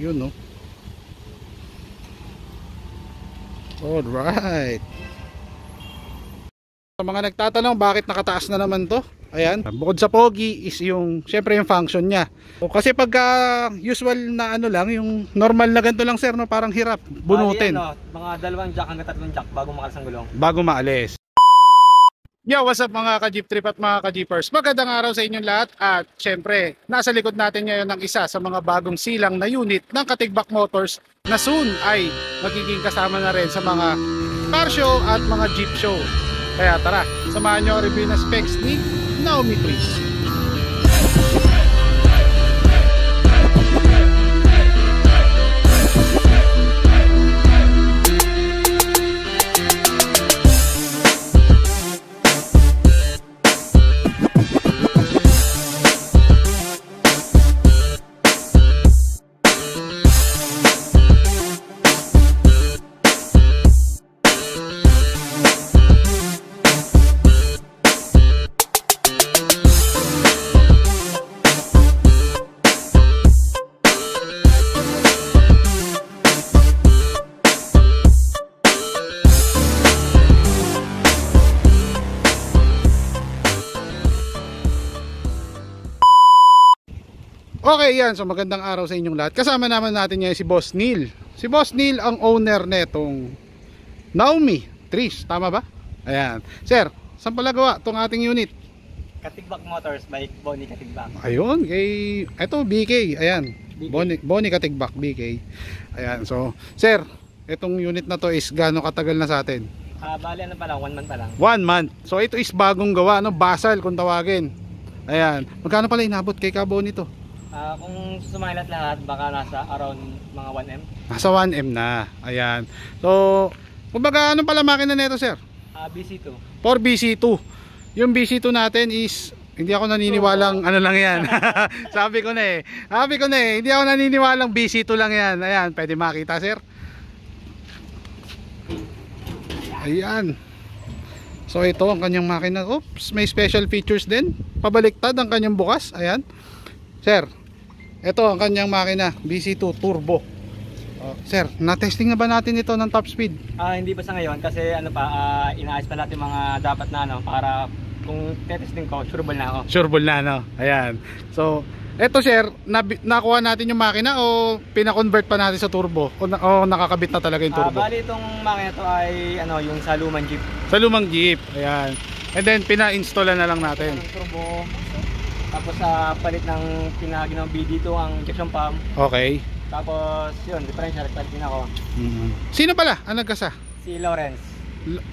Yun, no? Alright. Sa mga nagtatanong bakit nakataas na naman to, ayan, bukod sa pogi is yung syempre yung function niya. Kasi pagka usual na ano lang, yung normal na ganito lang sir, no, parang hirap bunutin. Mga 2 jack hanggang 3 jack bago makalis ang gulong. Bago maalis. Yo, what's up mga ka-jeep trip at mga ka-jeepers? Magandang araw sa inyong lahat at syempre, nasa likod natin ngayon ng isa sa mga bagong silang na unit ng Katigbak Motors na soon ay magiging kasama na rin sa mga car show at mga jeep show. Kaya tara, samahan nyo ang review na specs ni Naomi Trees. Okay, yan. So magandang araw sa inyong lahat. Kasama naman natin ngayon si Boss Neil. Si Boss Neil ang owner netong Naomi Trees. Tama ba? Ayan. Sir, saan pala gawa itong ating unit? Katigbak Motors by Bonnie Katigbak. Ayun, ito BK. Ayan. BK. Bonnie Katigbak, BK. Ayan. So, sir, itong unit na to is gaano katagal na sa atin? Bali ano pa lang, 1 month pa lang. 1 month. So ito is bagong gawa, no? Basal kung tawagin. Ayan. Magkano pala inabot kay Kabo nito? Kung sumahilat lahat, baka nasa around mga 1M. Nasa 1M na. Ayan. So, kumbaga ano pala makina nito, sir? BC2. For BC2. Yung BC2 natin is, hindi ako naniniwalang ano lang yan. Sabi ko na eh. Hindi ako naniniwalang BC2 lang yan. Ayan, pwede makita, sir. Ayan. So, ito ang kanyang makina. Oops, may special features din. Pabaliktad ang kanyang bukas. Ayan. Sir, ito ang kanyang makina, BC2 Turbo. Sir, na-testing na ba natin ito ng top speed? Hindi pa sa ngayon kasi ano pa, inaayos pa natin mga dapat na ano para kung tetesting ko, sureball na ako. Sureball na, no? Ayan. So, ito sir, nakuha natin yung makina o pina-convert pa natin sa turbo? O nakakabit na talaga yung turbo? Bali itong makina to ay ano, yung sa lumang jeep. Sa lumang jeep, ayan. And then, pina-install na lang natin. Turbo. Tapos palit ng pinaginawang BD2 ang injection pump. Okay. Tapos yun, differential repair din ako. Sino pala ang nagkasa? Si Lawrence.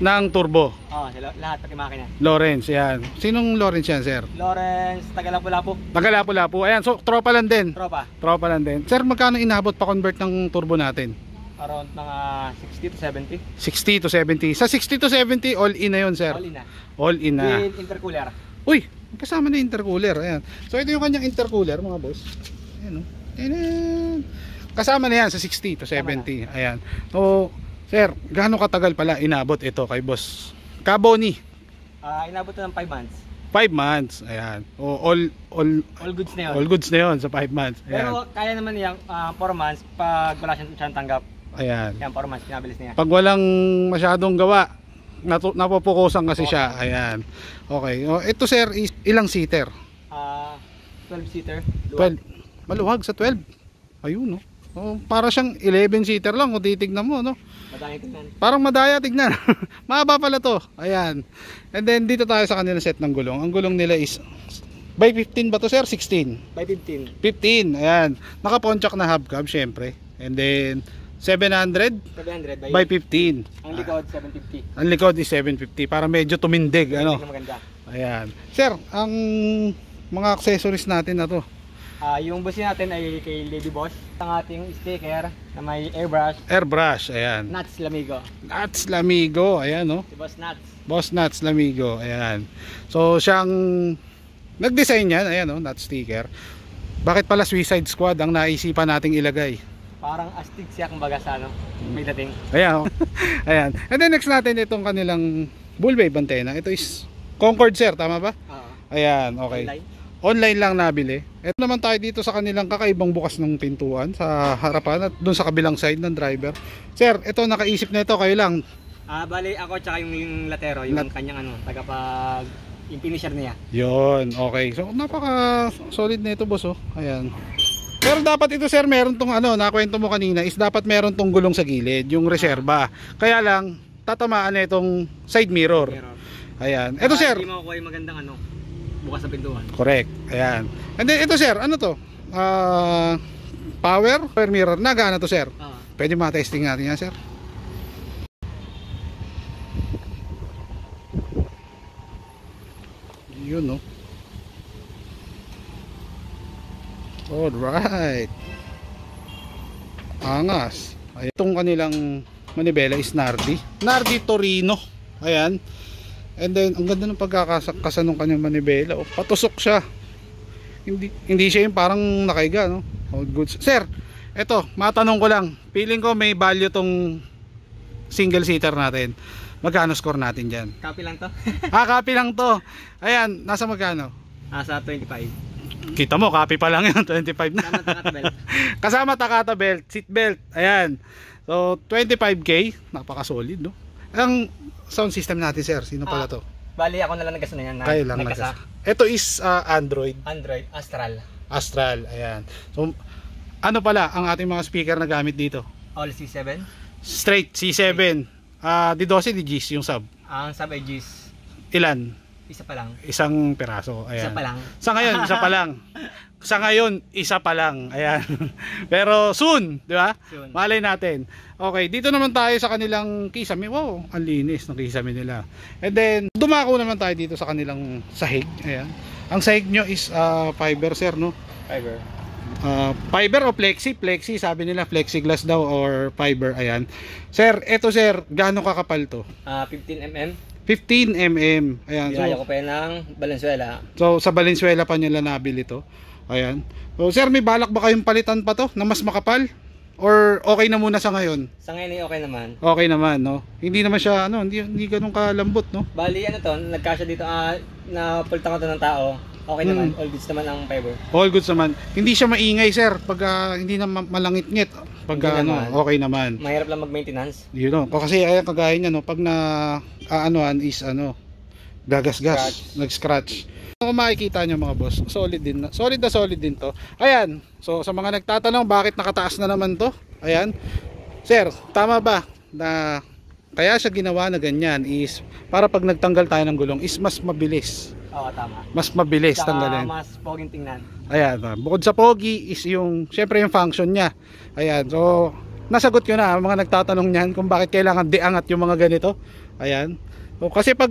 Ng turbo? Oo, lahat pati makina. Lawrence, yan. Sinong Lawrence yan, sir? Lawrence, Tagalapu-Lapu. Tagalapu-Lapu. Ayan, so tropa lang din. Tropa lang din. Sir, magkano inabot pa convert ng turbo natin? Around mga 60 to 70. 60 to 70. Sa 60 to 70, all in na yun, sir? All in na. All in na. With intercooler. Uy, kasama na intercooler. Ayan. So ito yung kanyang intercooler, mga boss. Ayan, oh. Ayan. Kasama na yan sa 60 to 70. Ayan. So, sir, gaano katagal pala inabot ito kay boss Kaboni? Inabot na ng 5 months. 5 months. Ayan. All goods na yun. All goods na yun sa 5 months. Ayan. Pero kaya naman niyang 4 months pag wala siyang tanggap. Ayan. Yan, 4 months pinabilis niya. Pag walang masyadong gawa, napupukusan kasi siya. Ayan. Okay. Ito sir is ilang seater? 12 seater. 12. Maluwag sa 12. Ayun, no. Para siyang 11 seater lang kung titignan mo, no. Madaya tignan. Parang madaya tignan. Mahaba pala to. Ayan. And then dito tayo sa kanilang set ng gulong. Ang gulong nila is by 15 ba to, sir? 16. By 15. 15. Ayan. Naka-ponchak na hubcap syempre. And then 700 by 15. Ang likod 750. Ang likod is 750 para medyo tumindig, ano. Maganda. Ayan. Sir, ang mga accessories natin na to. Yung busin natin ay kay Lady Boss. Ang ating sticker na may airbrush. Airbrush, ayan. Nuts Lamigo. Nuts Lamigo, ayan, no. Si Boss Nuts. Boss Nuts Lamigo, ayan. So siyang nag-design yan, ayan, no, nut sticker. Bakit pala Suicide Squad ang naisipan nating ilagay? Parang astig siya kumbaga sa ano, may dating. Ayan, oh. Ayan. And then next natin itong kanilang bull wave antena. Ito is Concord, sir, tama ba? Oo. Ayan, okay. online lang nabili. Ito naman tayo dito sa kanilang kakaibang bukas ng pintuan sa harapan at doon sa kabilang side ng driver. Sir, ito nakaisip na ito, kayo lang. Bali ako tsaka yung latero, yung kanyang tagapag yung finisher niya. Yon, okay. So napaka solid na ito, boss, oh. Ayan. Pero dapat ito, sir, meron tong nakwento mo kanina, is dapat meron tong gulong sa gilid, yung reserba. Kaya lang tatamaan na itong side mirror. Ayan. Ito, sir. Hindi mo kuha yung magandang bukas sa pintuan. Correct. Ayan. And then ito, sir, ano to? Power mirror. Nagana to, sir? Pwede ma-testing natin yan, sir. Yun, no? Alright. Angas. Ayan. Itong kanilang manibela is Nardi Torino. Ayan. And then ang ganda ng pagkakasa ng kanyang manibela. Oh, patusok siya. Hindi siya yung parang nakaiga, no? All goods. Sir, eto, matanong ko lang. Feeling ko may value tong single seater natin. Magkano score natin diyan? Copy lang to. Copy lang to. Ayan, nasa magkano? Nasa 25. Kita mo, copy pa lang yan, 25 na. Kasama Takata belt. Kasama Takata belt, seat belt. Ayan. So, 25k, napaka-solid, no? Ang sound system natin, sir, sino pala to? Bali, ako na lang nagkasa na yan. Kayo lang nagkasa. Ito is Android. Android, Astral, ayan. So, ano pala ang ating mga speaker na gamit dito? All C7. Straight C7. Di 12 di Gs yung sub. Ang sub ay Gs. Ilan? Isa pa lang. Isang piraso. Ayan. Isa pa lang. Sa ngayon, isa pa lang. Sa ngayon, isa pa lang. Ayan. Pero soon, di ba? Soon. Malay natin. Okay, dito naman tayo sa kanilang kisame. Wow, ang linis ng kisame nila. And then, dumako naman tayo dito sa kanilang sahig. Ayan. Ang sahig nyo is fiber, sir, no? Fiber. Fiber o plexi? Plexi, sabi nila plexiglass daw or fiber. Ayan. Sir, eto, sir, gaano kakapal to? 15 mm. 15 mm. Ayan. Binaya ko pa yan ng Valenzuela. So sa Valenzuela pa nila nabili to. Ayan. So sir, may balak ba kayong palitan pa to na mas makapal? Or okay na muna sa ngayon? Sa ngayon ay okay naman. Okay naman, no? Hindi naman siya hindi ganun kalambot, no? Bali nagkasya dito napultan ko to ng tao. Okay naman, all goods naman ang fiber. All goods naman. Hindi siya maingay, sir, pag hindi na malangit-ngit. Pag okay naman. Mahirap lang mag-maintenance. You know, kasi ayan kagaya niya, no, pag na is gagasgas, nag-scratch. Kung makikita nyo mga boss, solid na solid din to. Ayan, so sa mga nagtatanong bakit nakataas na naman to, ayan, sir, tama ba na kaya siya ginawa na ganyan is para pag nagtanggal tayo ng gulong is mas mabilis. Oo, tama. Mas mabilis Saka tanggalin. mas poging tingnan. Ayan, bukod sa pogi is syempre yung function niya. Ayan, so nasagot ko na mga nagtatanong niyan kung bakit kailangan diangat yung mga ganito. Ayan. So, kasi pag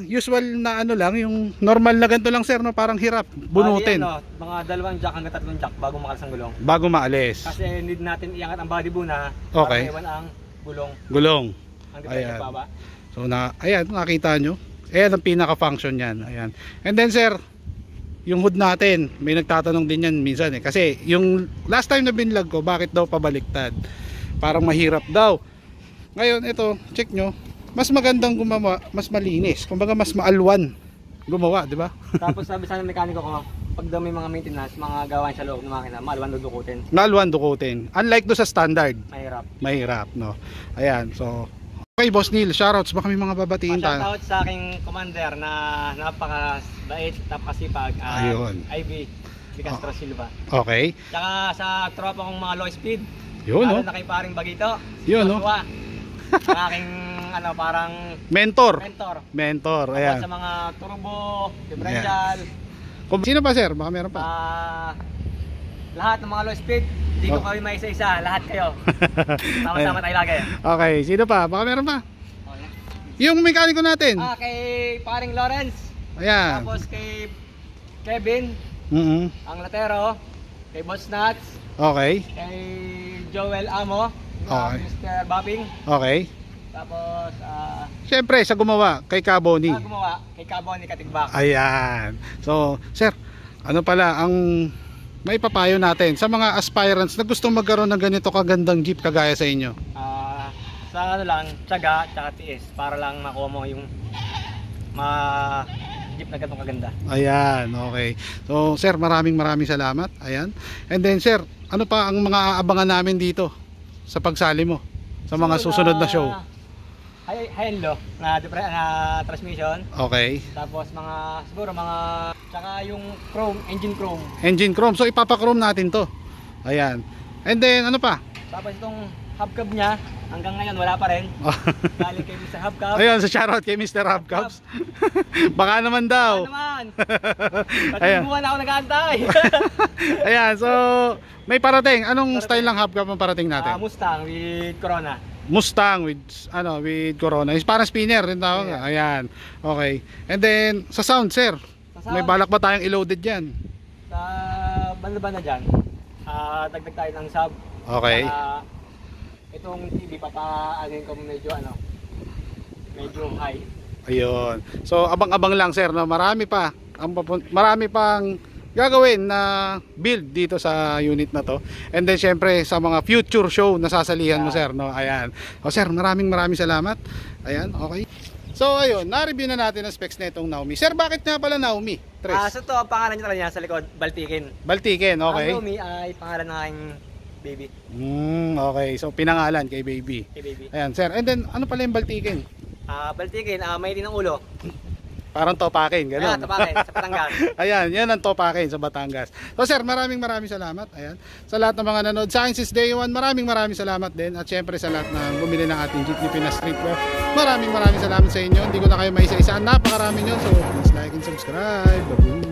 usual na lang, yung normal na ganito lang, sir, no, parang hirap bunutin. Mga 2 jack hanggang 3 jack bago makalas ang gulong. Bago maalis. Kasi need natin iangat ang body buna Okay. para iwan ang Gulong. Ang depensa baba. So ayan, nakita nyo. Ayan ang pinaka-function yan. Ayan. And then, sir, yung hood natin, may nagtatanong din yan minsan eh. Kasi yung last time na binlog ko, bakit daw pabaliktad? Parang mahirap daw. Ngayon, ito, check nyo. Mas magandang gumawa, mas malinis. Kumbaga mas maalwan gumawa, di ba? Tapos sabi sa mekaniko ko, pag daw may mga maintenance, mga gawain sa loob ng makina, maalwan dudukutin. Maalwan dukutin. Unlike do sa standard. Mahirap, no? Ayan, so okay, Boss Neil, shoutouts. Baka may mga babatiin tayo. Shoutout sa aking commander na napakabait, napakasipag. Ayun. IB Castro Silva. Okay. Tsaka sa tropa kong mga low speed. Yun, no? Na kay paring Bagito. Yun, no? Ang aking parang mentor. Sa Ayan. mga turbo, differential. Sino pa, sir? Baka meron pa. Lahat ng mga low speed, hindi ko kayo may isa-isa, lahat kayo. Sama-sama tayo lagi. Okay, sino pa? Baka meron pa. Yung mekaniko natin. Kay paring Lawrence. Ayan. Tapos kay Kevin. Ang latero. Kay Boss Nuts. Okay. Kay Joel Amo. Okay. Mr. Bopping. Okay. Tapos siyempre sa gumawa kay Caboni. Kay Caboni Katigbak. Ayan. So, sir, ano pala ang may papayo natin sa mga aspirants na gustong magkaroon ng ganito kagandang jeep kagaya sa inyo? Sa tiyaga, tsaka tiis para lang makuha mo yung jeep na ganitong kaganda. Ayan, okay. So, sir, maraming salamat. Ayan. And then, sir, ano pa ang mga aabangan namin dito sa pagsali mo sa mga susunod na show? High and low na, transmission. Okay. Tapos siguro tsaka yung engine chrome. So, ipapa-chrome natin to. Ayan. And then, ano pa? Tapos itong hubcap niya, hanggang ngayon wala pa rin. Galing kay Mr. Hubcap. Ayun, so shoutout kay Mr. Hubcaps. Baka naman daw. Ano naman? Ayan. Pati buwan ako nag-aantay. Ayan, so may parating. Anong style ng hubcap ang parating natin? Mustang with Corona. Mustang with Corona. Is parang spinner rin tawag. Yeah. Ayan. Okay. And then sa sound, sir. May balak ba tayong i-loaded diyan? Sa banda dyan, dagdag tayo ng sub. Okay. Itong TV ano ko medyo high. Ayun. So abang-abang lang, sir, no? Marami pang gagawin na build dito sa unit na to. And then syempre sa mga future show na sasalihan mo, sir, no? Ayan. O sir, maraming salamat. Ayan, okay. So ayun, na-review na natin ang specs nitong Naomi. Sir, bakit nga pala Naomi? Tres. So to ang pangalan niya sa likod, Baltikin. Baltikin, okay. Ang Naomi ay pangalan ng aking baby. Okay. So pinangalan kay baby. Kay baby. Ayan, sir. And then ano pala yung Baltikin? Baltikin, may din ng ulo. Parang topakin, gano'n. Ayan, topakin, sa Batangas. Ayan, yan ang topakin sa Batangas. So sir, maraming salamat. Ayan. Sa lahat ng mga nanood sa akin since day one, maraming salamat din. At syempre sa lahat na bumili ng ating Jeepney Pinas Streetwear, maraming salamat sa inyo. Hindi ko na kayo maisa-isaan. Napakarami nyo. So please like and subscribe. Baboom.